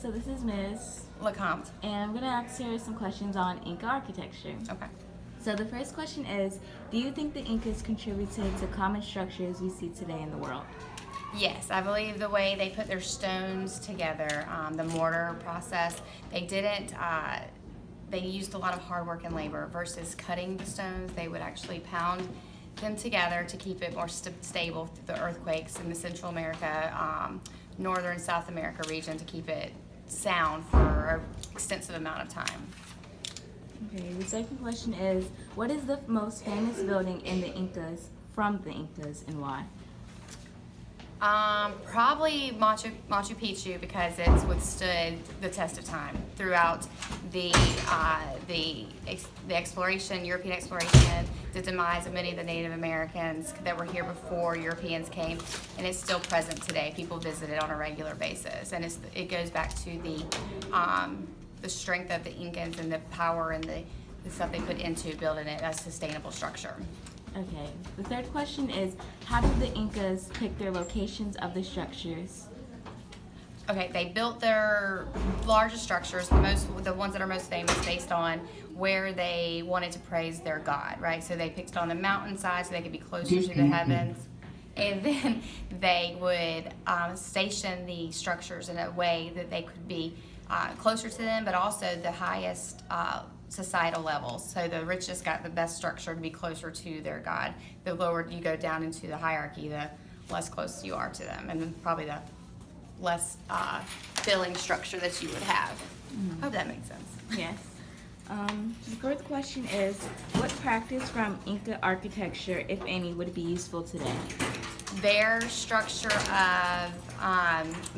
so this is Ms. LeCompte. And I'm going to ask her some questions on Inca architecture. Okay. So the first question is, do you think the Incas contributed to common structures we see today in the world? Yes, I believe the way they put their stones together, the mortar process, they didn't, they used a lot of hard work and labor versus cutting the stones. They would actually pound them together to keep it more stable through the earthquakes in the Central America, Northern South America region to keep it sound for an extensive amount of time. Okay, the second question is, what is the most famous building in the Incas, from the Incas, and why? Probably Machu Picchu, because it's withstood the test of time throughout the exploration, European exploration, the demise of many of the Native Americans that were here before Europeans came, and it's still present today. People visit it on a regular basis, and it goes back to the strength of the Incans and the power and the stuff they put into building it as a sustainable structure. Okay, the third question is, how did the Incas pick their locations of the structures? Okay, they built their largest structures, the ones that are most famous, based on where they wanted to praise their god, right? So they picked it on the mountainside so they could be closer to the heavens. And then they would station the structures in a way that they could be closer to them, but also the highest societal levels. So the richest got the best structure to be closer to their god. The lower you go down into the hierarchy, the less close you are to them, and then probably the less filling structure that you would have. Mm-hmm. Hope that makes sense. Yes. The fourth question is, what practice from Inca architecture, if any, would be useful today? Their structure of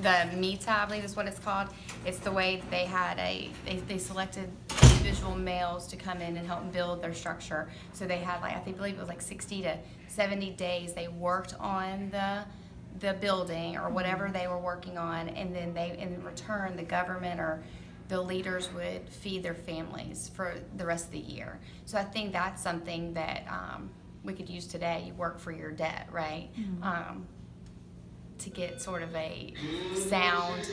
the Mita, I believe is what it's called. It's the way that they had they selected individual males to come in and help build their structure. So they had, like, I believe it was like 60 to 70 days they worked on the building or whatever they were working on, and then in return the government or the leaders would feed their families for the rest of the year. So I think that's something that we could use today. You work for your debt, right? Mm-hmm. To get sort of a sound,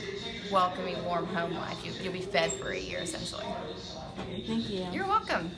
welcoming, warm home life. You'll be fed for a year, essentially. Thank you. You're welcome.